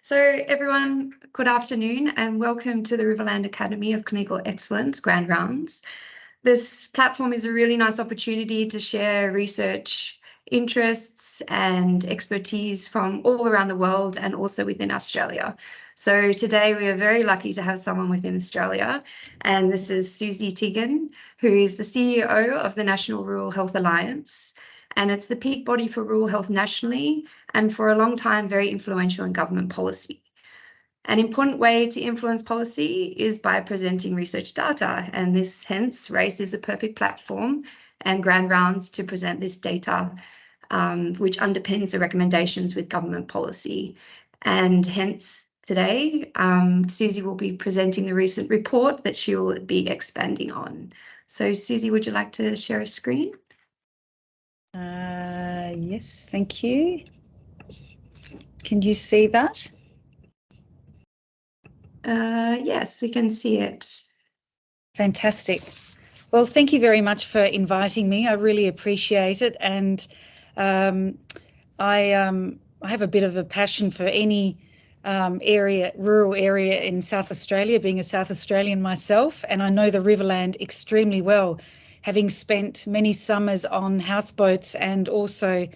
So everyone, good afternoon and welcome to the Riverland Academy of Clinical Excellence Grand Rounds. This platform is a really nice opportunity to share research interests and expertise from all around the world and also within Australia. So today we are very lucky to have someone within Australia, and this is Susi Tegen, who is the CEO of the National Rural Health Alliance, and it's the peak body for rural health nationally and for a long time very influential in government policy. An important way to influence policy is by presenting research data, and this hence RACE is a perfect platform and Grand Rounds to present this data, which underpins the recommendations with government policy. And hence today, Susi will be presenting the recent report that she will be expanding on. So Susi, would you like to share a screen? Yes, thank you. Can you see that? Yes, we can see it. Fantastic. Well, thank you very much for inviting me. I really appreciate it. And I have a bit of a passion for any rural area in South Australia, being a South Australian myself, and I know the Riverland extremely well, having spent many summers on houseboats and also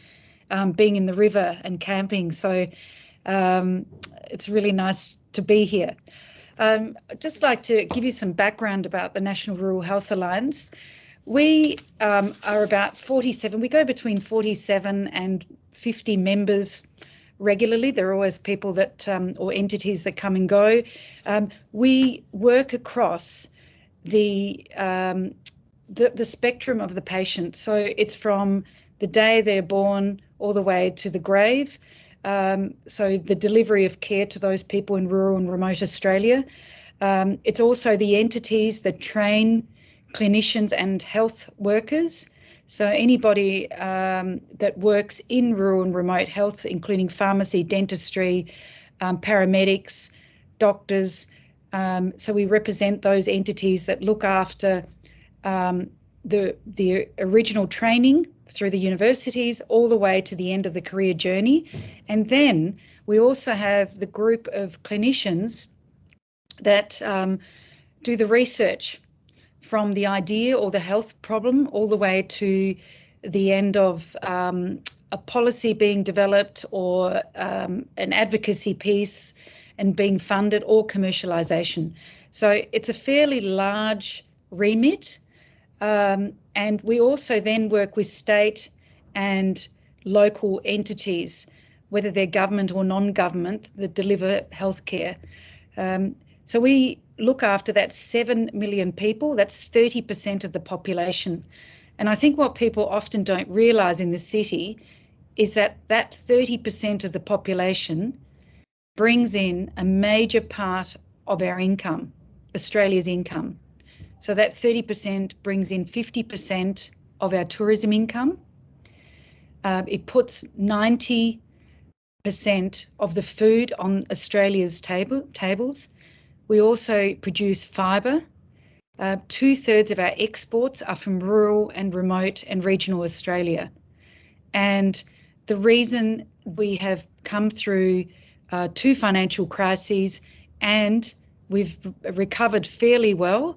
being in the river and camping. So it's really nice to be here. I'd just like to give you some background about the National Rural Health Alliance. We are about 47, we go between 47 and 50 members regularly. There are always people that, or entities that come and go. We work across the spectrum of the patient. So it's from the day they're born all the way to the grave. So the delivery of care to those people in rural and remote Australia. It's also the entities that train clinicians and health workers. So anybody that works in rural and remote health, including pharmacy, dentistry, paramedics, doctors. So we represent those entities that look after the original training through the universities all the way to the end of the career journey. And then we also have the group of clinicians that do the research from the idea or the health problem all the way to the end of a policy being developed or an advocacy piece and being funded, or commercialisation. So it's a fairly large remit. And we also then work with state and local entities, whether they're government or non-government, that deliver healthcare. So we look after that 7 million people. That's 30% of the population. And I think what people often don't realise in the city is that that 30% of the population brings in a major part of our income, Australia's income. So that 30% brings in 50% of our tourism income. It puts 90% of the food on Australia's tables. We also produce fibre. 2/3 of our exports are from rural and remote and regional Australia. And the reason we have come through 2 financial crises and we've recovered fairly well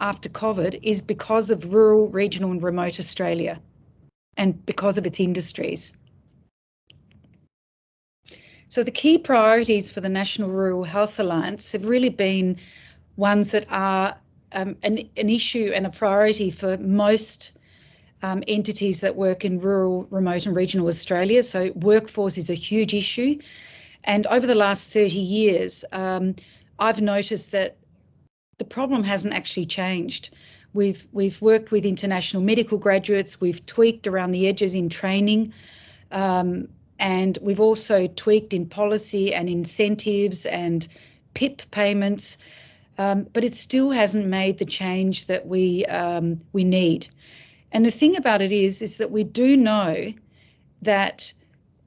after COVID is because of rural, regional and remote Australia and because of its industries. So the key priorities for the National Rural Health Alliance have really been ones that are an issue and a priority for most entities that work in rural, remote and regional Australia. So workforce is a huge issue. And over the last 30 years, I've noticed that the problem hasn't actually changed. We've worked with international medical graduates, we've tweaked around the edges in training, and we've also tweaked in policy and incentives and PIP payments, but it still hasn't made the change that we need. And the thing about it is that we do know that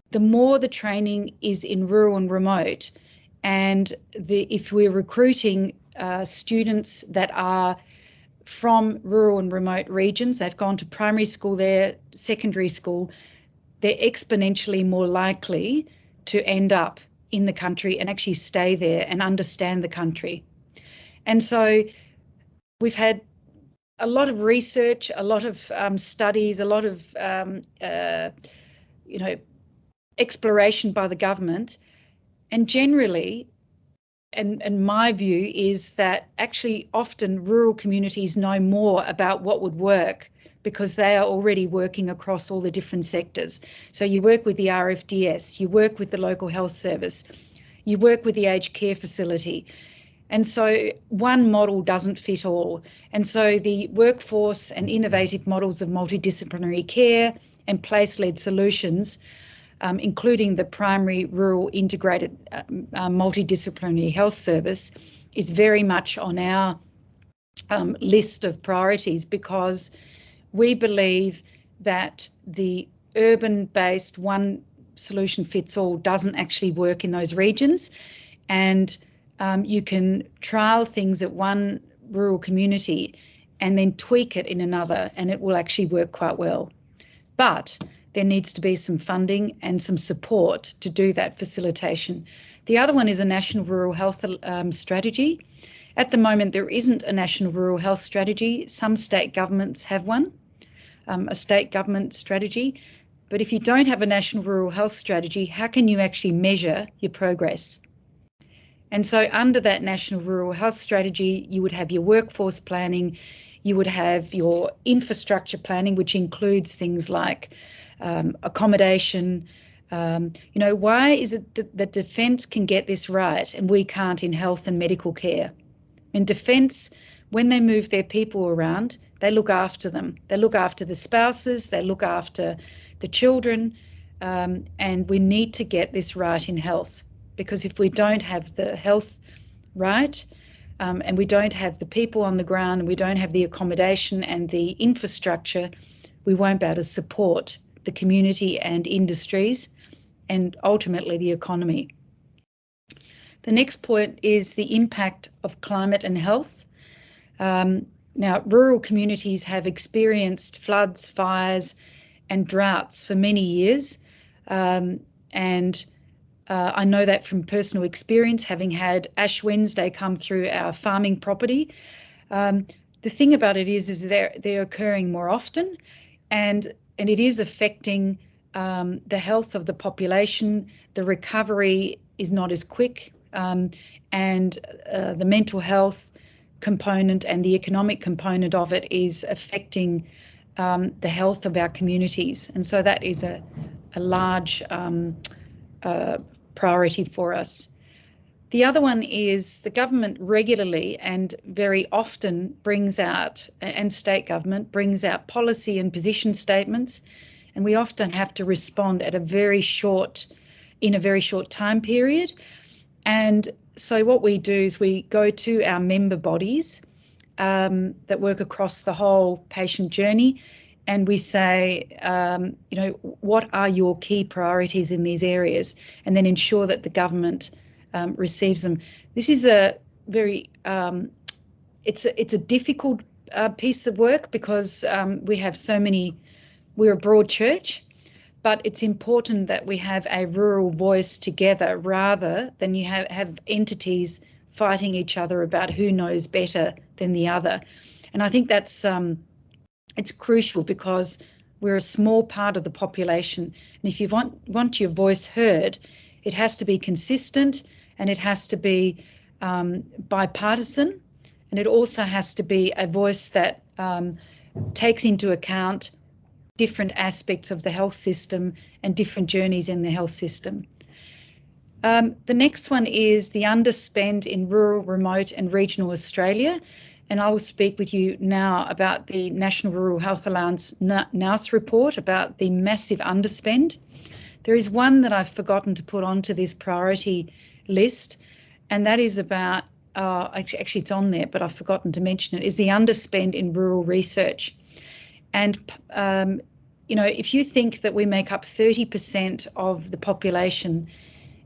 the more the training is in rural and remote, and if we're recruiting students that are from rural and remote regions, they've gone to primary school there, secondary school, they're exponentially more likely to end up in the country and actually stay there and understand the country. And so we've had a lot of research, a lot of studies, a lot of exploration by the government, and generally, and my view is that actually often rural communities know more about what would work because they are already working across all the different sectors. So you work with the RFDS, you work with the local health service, you work with the aged care facility. And so one model doesn't fit all. And so the workforce and innovative models of multidisciplinary care and place-led solutions, including the primary rural integrated multidisciplinary health service, is very much on our list of priorities, because we believe that the urban-based one solution fits all doesn't actually work in those regions. And you can trial things at one rural community and then tweak it in another, and it will actually work quite well. But there needs to be some funding and some support to do that facilitation. The other one is a national rural health strategy. At the moment, there isn't a national rural health strategy. Some state governments have one, a state government strategy. But if you don't have a national rural health strategy, how can you actually measure your progress? And so under that national rural health strategy, you would have your workforce planning, you would have your infrastructure planning, which includes things like accommodation. Why is it that Defence can get this right and we can't in health and medical care? In Defence, when they move their people around, they look after them. They look after the spouses, they look after the children, and we need to get this right in health. Because if we don't have the health right, and we don't have the people on the ground, and we don't have the accommodation and the infrastructure, we won't be able to support the community and industries and ultimately the economy. The next point is the impact of climate and health. Now, rural communities have experienced floods, fires and droughts for many years, and I know that from personal experience, having had Ash Wednesday come through our farming property. The thing about it is they're occurring more often, and it is affecting the health of the population. The recovery is not as quick, and the mental health component and the economic component of it is affecting the health of our communities. And so that is a large priority for us. The other one is the government regularly and very often brings out, and state government brings out policy and position statements, and we often have to respond in a very short time period. And so what we do is we go to our member bodies that work across the whole patient journey, and we say, what are your key priorities in these areas, and then ensure that the government receives them. This is a very, it's a difficult piece of work because we have so many, we're a broad church, but it's important that we have a rural voice together rather than you have entities fighting each other about who knows better than the other. And I think that's, it's crucial because we're a small part of the population. And if you want your voice heard, it has to be consistent and it has to be bipartisan. And it also has to be a voice that takes into account different aspects of the health system and different journeys in the health system. The next one is the underspend in rural, remote and regional Australia. And I will speak with you now about the National Rural Health Alliance NOUS report about the massive underspend. There is one that I've forgotten to put onto this priority list, and that is about, actually it's on there, but I've forgotten to mention it, is the underspend in rural research. And, if you think that we make up 30% of the population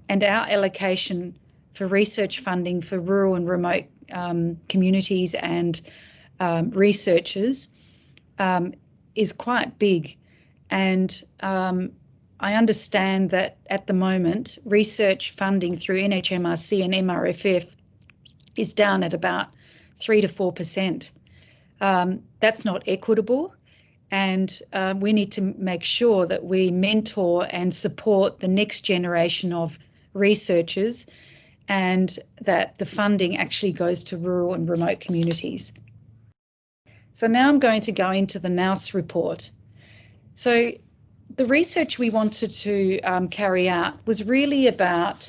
and our allocation for research funding for rural and remote communities and researchers is quite big, and I understand that at the moment, research funding through NHMRC and MRFF is down at about 3 to 4%. That's not equitable, and we need to make sure that we mentor and support the next generation of researchers, and that the funding actually goes to rural and remote communities. So now I'm going to go into the NOUS report. So the research we wanted to carry out was really about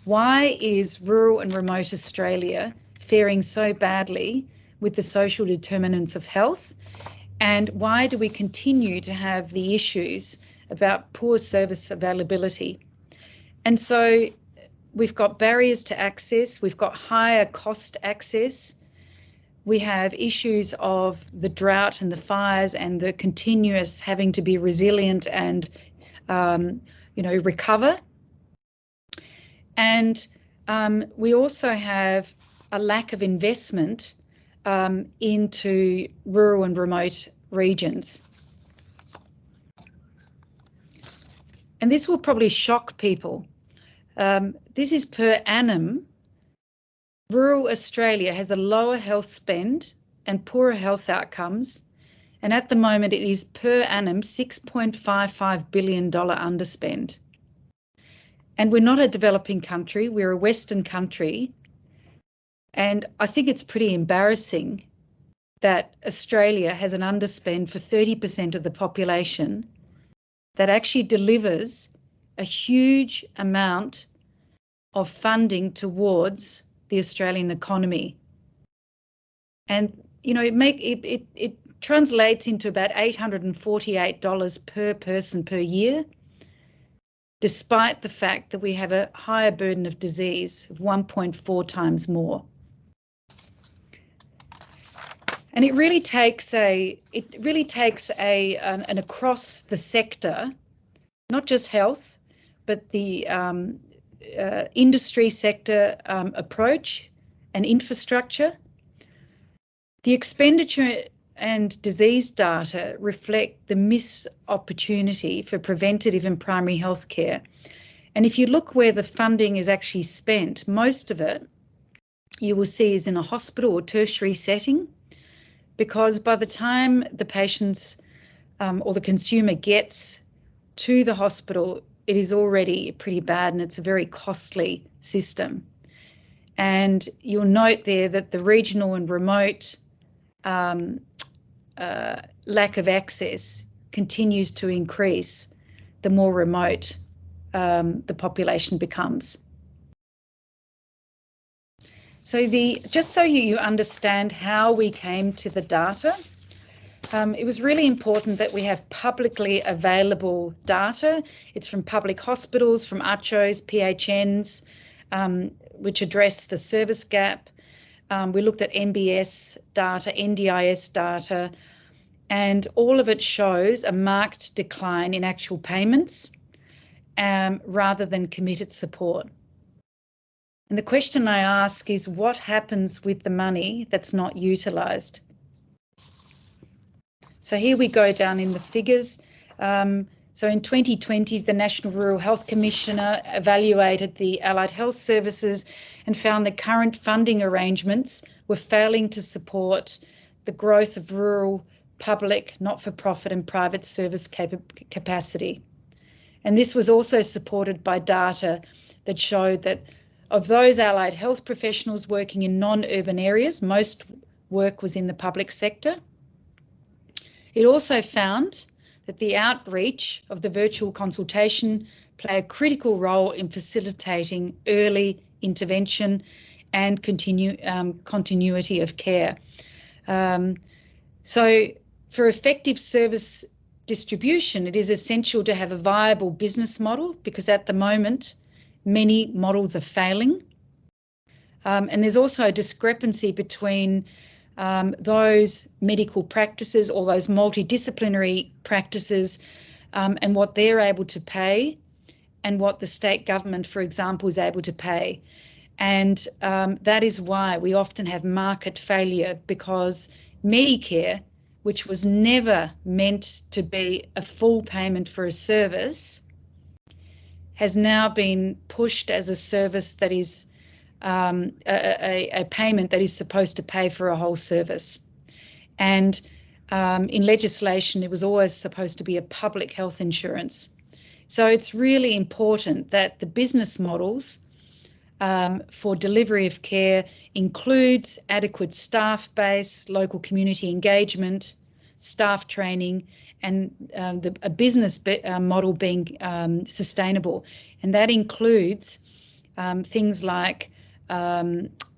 why is rural and remote Australia faring so badly with the social determinants of health, and why do we continue to have the issues about poor service availability. And so we've got barriers to access, we've got higher cost access, we have issues of the drought and the fires and the continuous having to be resilient and recover. And we also have a lack of investment into rural and remote regions. And this will probably shock people. This is per annum. Rural Australia has a lower health spend and poorer health outcomes, and at the moment it is per annum $6.55 billion underspend. And we're not a developing country, we're a Western country, and I think it's pretty embarrassing that Australia has an underspend for 30% of the population that actually delivers a huge amount of funding towards the Australian economy. And it translates into about $848 per person per year, despite the fact that we have a higher burden of disease of 1.4 times more. And it really takes an across the sector, not just health, but the industry sector approach and infrastructure. The expenditure and disease data reflect the missed opportunity for preventative and primary health care. And if you look where the funding is actually spent, most of it you will see is in a hospital or tertiary setting, because by the time the patients or the consumer gets to the hospital, it is already pretty bad and it's a very costly system. And you'll note there that the regional and remote lack of access continues to increase the more remote the population becomes. So just so you understand how we came to the data, it was really important that we have publicly available data. It's from public hospitals, from ACHOs, PHNs, which address the service gap. We looked at MBS data, NDIS data, and all of it shows a marked decline in actual payments rather than committed support. And the question I ask is, what happens with the money that's not utilised? So here we go down in the figures. So in 2020, the National Rural Health Commissioner evaluated the allied health services and found that current funding arrangements were failing to support the growth of rural, public, not-for-profit and private service capacity. And this was also supported by data that showed that of those allied health professionals working in non-urban areas, most work was in the public sector. It also found that the outreach of the virtual consultation play a critical role in facilitating early intervention and continuity of care. So for effective service distribution, it is essential to have a viable business model, because at the moment, many models are failing. And there's also a discrepancy between those medical practices or those multidisciplinary practices and what they're able to pay and what the state government, for example, is able to pay. And that is why we often have market failure, because Medicare, which was never meant to be a full payment for a service, has now been pushed as a service that is a payment that is supposed to pay for a whole service. And in legislation, it was always supposed to be a public health insurance. So it's really important that the business models for delivery of care includes adequate staff base, local community engagement, staff training, and a business model being sustainable. And that includes things like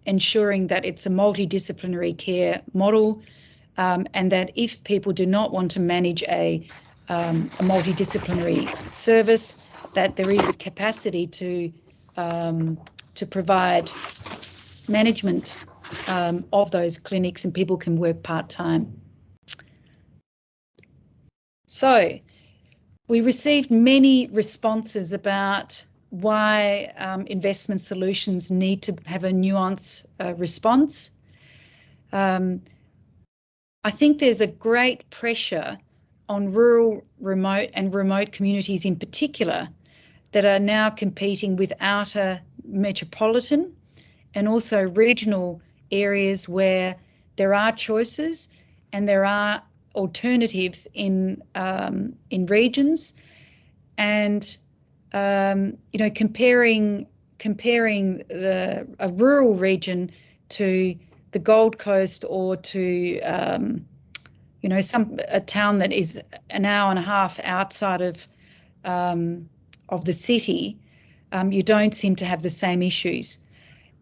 ensuring that it's a multidisciplinary care model, and that if people do not want to manage a multidisciplinary service, that there is a capacity to provide management of those clinics, and people can work part-time. So we received many responses about why investment solutions need to have a nuanced response. I think there's a great pressure on rural, remote and remote communities in particular that are now competing with outer metropolitan and also regional areas where there are choices and there are alternatives in regions, and you know, comparing a rural region to the Gold Coast or to you know, a town that is an hour and a half outside of the city, you don't seem to have the same issues.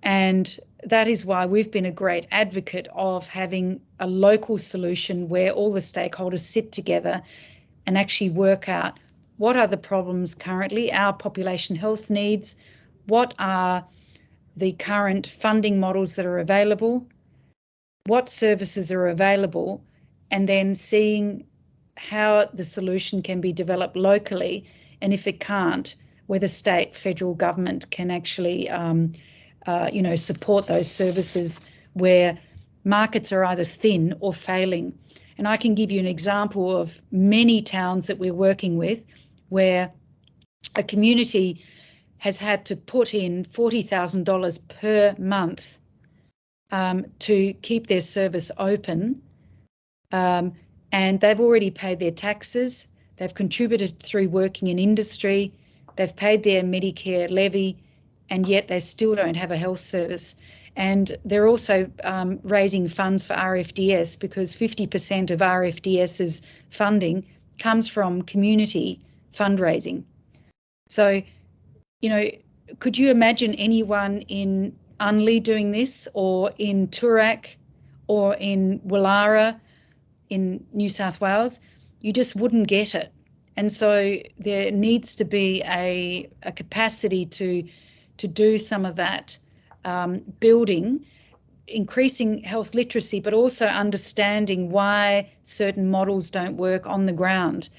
And that is why we've been a great advocate of having a local solution where all the stakeholders sit together and actually work out what are the problems currently, our population health needs, what are the current funding models that are available, what services are available, and then seeing how the solution can be developed locally, and if it can't, whether state, federal government can actually you know, support those services where markets are either thin or failing. And I can give you an example of many towns that we're working with where a community has had to put in $40,000 per month to keep their service open, and they've already paid their taxes, they've contributed through working in industry, they've paid their Medicare levy, and yet they still don't have a health service. And they're also raising funds for RFDS, because 50% of RFDS's funding comes from community fundraising. So, you know, could you imagine anyone in Unley doing this, or in Toorak, or in Willara in New South Wales? You just wouldn't get it. And so there needs to be a capacity to do some of that building, increasing health literacy, but also understanding why certain models don't work on the ground.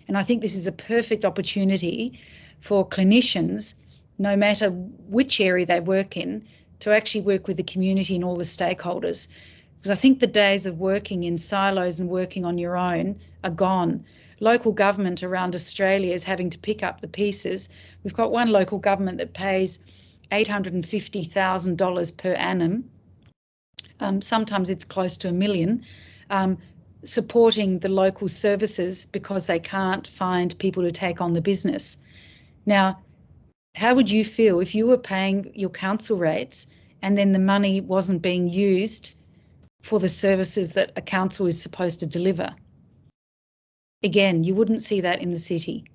And I think this is a perfect opportunity for clinicians, no matter which area they work in, to actually work with the community and all the stakeholders. Because I think the days of working in silos and working on your own are gone. Local government around Australia is having to pick up the pieces. We've got one local government that pays $850,000 per annum. Sometimes it's close to $1 million, supporting the local services because they can't find people to take on the business. Now, how would you feel if you were paying your council rates and then the money wasn't being used for the services that a council is supposed to deliver? Again, you wouldn't see that in the city.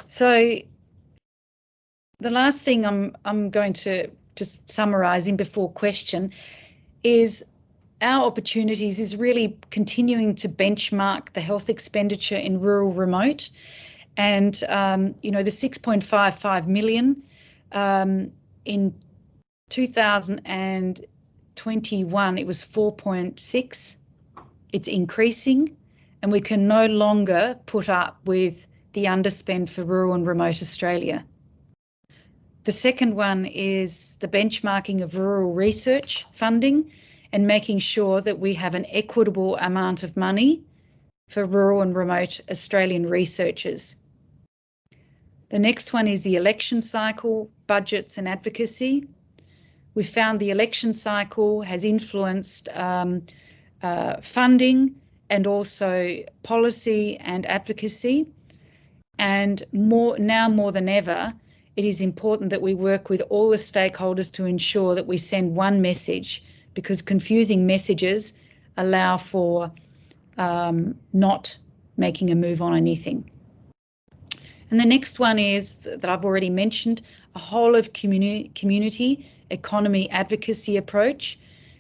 So the last thing I'm going to just summarising before question is our opportunities is really continuing to benchmark the health expenditure in rural remote. And, you know, the 6.55 million in 2021, it was 4.6. It's increasing, and we can no longer put up with the underspend for rural and remote Australia. The second one is the benchmarking of rural research funding and making sure that we have an equitable amount of money for rural and remote Australian researchers. The next one is the election cycle, budgets and advocacy. We found the election cycle has influenced funding and also policy and advocacy. And now more than ever, it is important that we work with all the stakeholders to ensure that we send one message, because confusing messages allow for not making a move on anything. And the next one is that I've already mentioned, a whole of community economy advocacy approach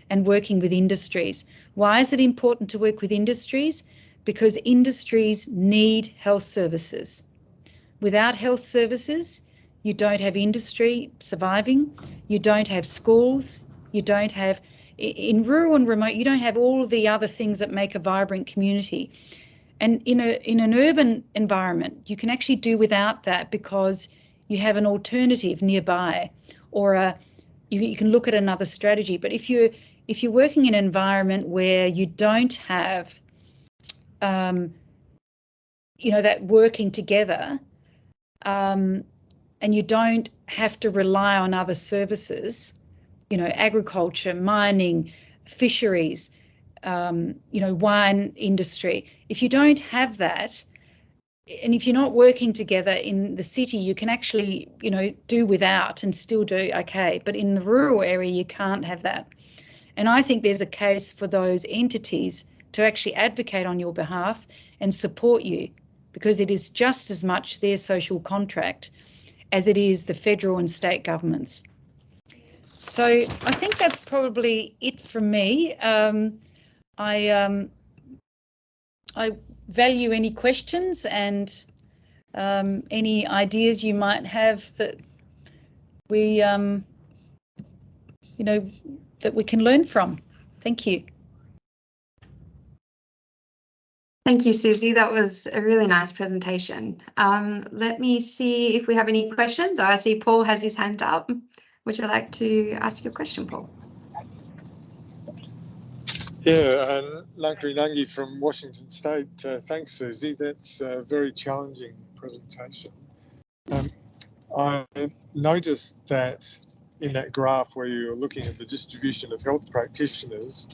and working with industries. Why is it important to work with industries? Because industries need health services. Without health services, you don't have industry surviving, you don't have schools, you don't have, in rural and remote, you don't have all the other things that make a vibrant community. And in an urban environment, you can actually do without that because you have an alternative nearby, or you can look at another strategy. But if you're working in an environment where you don't have, that working together, and you don't have to rely on other services, agriculture, mining, fisheries, wine industry. If you don't have that, and if you're not working together in the city, you can actually, do without and still do okay. But in the rural area, you can't have that. And I think there's a case for those entities to actually advocate on your behalf and support you, because it is just as much their social contract as it is the federal and state governments. So I think that's probably it from me. I value any questions and any ideas you might have that we, that we can learn from. Thank you. Thank you, Susie. That was a really nice presentation. Let me see if we have any questions. I see Paul has his hand up. Would you like to ask your question, Paul? Yeah, Nankri Nangi from Washington State. Thanks, Susie. That's a very challenging presentation. I noticed that in that graph where you're looking at the distribution of health practitioners,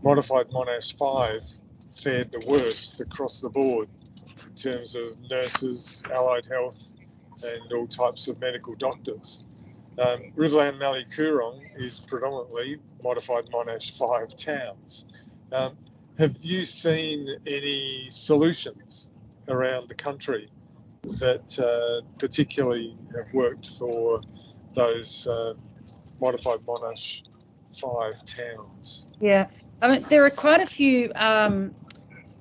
modified Monash 5 fared the worst across the board in terms of nurses, allied health, and all types of medical doctors. Riverland and Mallee Coorong is predominantly modified Monash 5 towns. Have you seen any solutions around the country that particularly have worked for those modified Monash 5 towns? Yeah, I mean, there are quite a few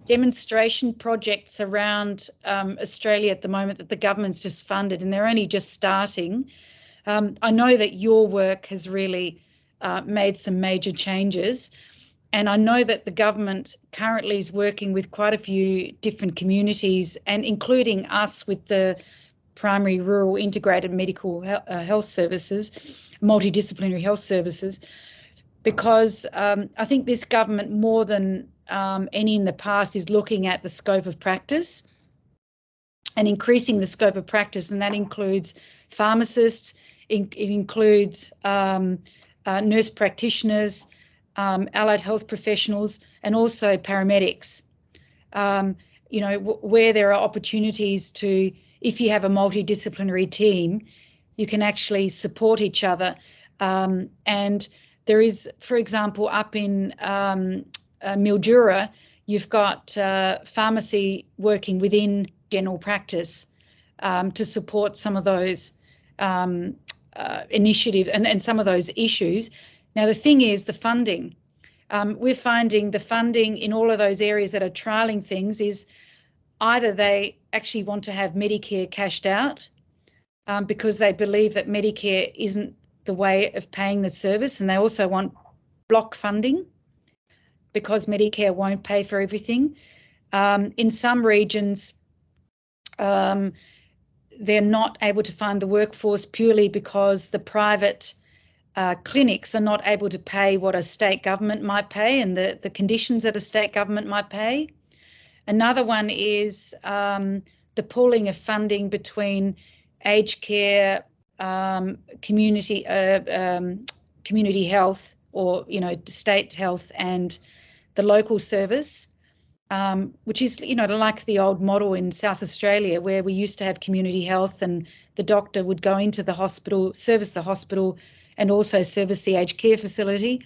demonstration projects around Australia at the moment that the government's just funded, and they're only just starting. I know that your work has really made some major changes, and I know that the government currently is working with quite a few different communities, and including us with the primary rural integrated medical health services, multidisciplinary health services, because I think this government, more than any in the past, is looking at the scope of practice and increasing the scope of practice, and that includes pharmacists, it includes nurse practitioners, allied health professionals, and also paramedics. Where there are opportunities to, if you have a multidisciplinary team, you can actually support each other. And there is, for example, up in Mildura, you've got pharmacy working within general practice to support some of those initiatives and some of those issues. Now, the thing is the funding. We're finding the funding in all of those areas that are trialling things is either they actually want to have Medicare cashed out because they believe that Medicare isn't the way of paying the service, and they also want block funding because Medicare won't pay for everything. In some regions, they're not able to fund the workforce purely because the private clinics are not able to pay what a state government might pay and the conditions that a state government might pay. Another one is the pooling of funding between aged care, community health, or state health, and the local service, which is like the old model in South Australia, where we used to have community health and the doctor would go into the hospital, service the hospital, and also service the aged care facility,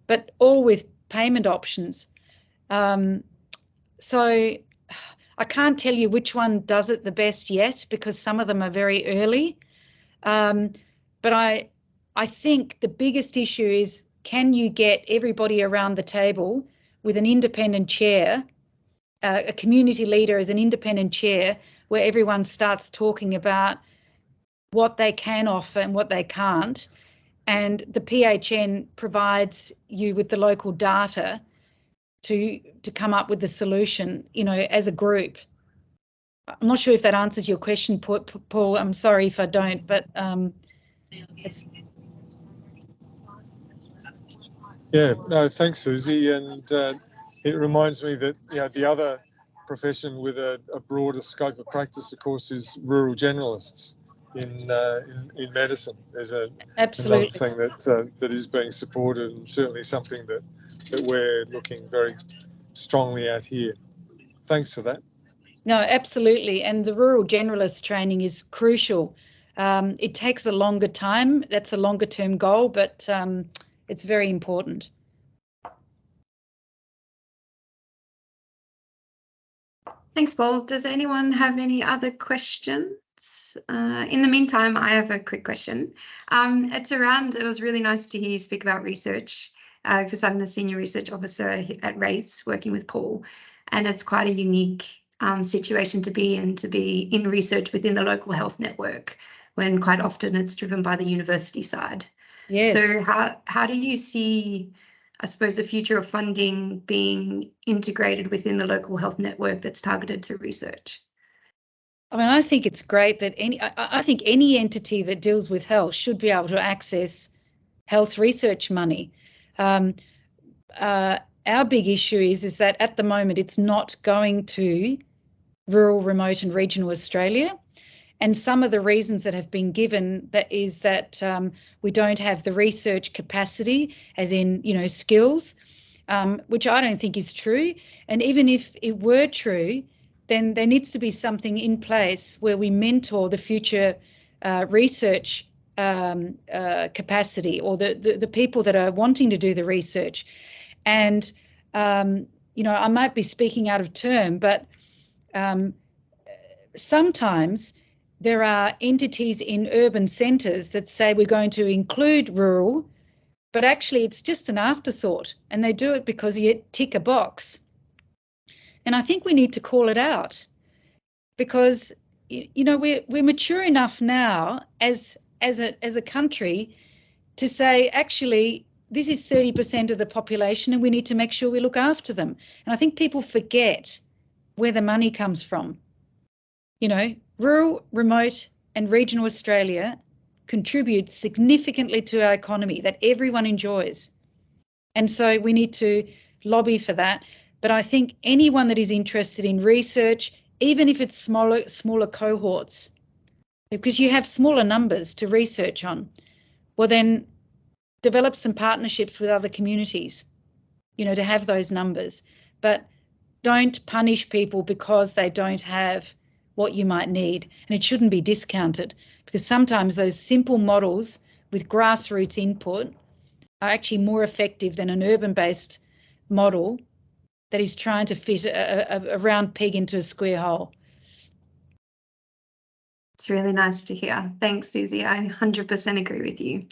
but all with payment options. So I can't tell you which one does it the best yet, because some of them are very early. But I think the biggest issue is, can you get everybody around the table with an independent chair, a community leader as an independent chair, where everyone starts talking about what they can offer and what they can't, and the PHN provides you with the local data to come up with the solution, as a group. I'm not sure if that answers your question, Paul. I'm sorry if I don't, but it's... Yeah, no, thanks, Susie. And it reminds me that the other profession with a broader scope of practice, of course, is rural generalists in medicine. There's another thing that is being supported, and certainly something that we're looking very strongly at here. Thanks for that. No, absolutely. And the rural generalist training is crucial. It takes a longer time. That's a longer term goal, but it's very important. Thanks, Paul. Does anyone have any other questions? In the meantime, I have a quick question. It was really nice to hear you speak about research, because I'm the Senior Research Officer at RACE, working with Paul, and it's quite a unique situation to be in research within the local health network, when quite often it's driven by the university side. Yes. So how do you see, I suppose, the future of funding being integrated within the local health network that's targeted to research? I mean, I think it's great that I think any entity that deals with health should be able to access health research money. Our big issue is that at the moment it's not going to rural, remote and regional Australia. And some of the reasons that have been given is that we don't have the research capacity, as in, skills, which I don't think is true. And even if it were true, then there needs to be something in place where we mentor the future research capacity, or the people that are wanting to do the research. And, I might be speaking out of term, but sometimes there are entities in urban centres that say we're going to include rural, but actually it's just an afterthought, and they do it because you tick a box. And I think we need to call it out, because we're mature enough now as a country to say, actually, this is 30% of the population and we need to make sure we look after them. And I think people forget where the money comes from. Rural, remote and regional Australia contributes significantly to our economy that everyone enjoys. And so we need to lobby for that. But I think anyone that is interested in research, even if it's smaller cohorts, because you have smaller numbers to research on, well then develop some partnerships with other communities, to have those numbers. But don't punish people because they don't have what you might need. And it shouldn't be discounted, because sometimes those simple models with grassroots input are actually more effective than an urban-based model that is trying to fit a round peg into a square hole. It's really nice to hear. Thanks, Susie. I 100% agree with you.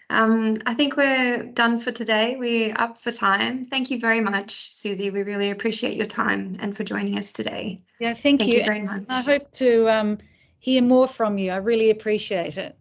I think we're done for today. We're up for time. Thank you very much, Susie. We really appreciate your time and for joining us today. Yeah, thank you very much. I hope to hear more from you. I really appreciate it.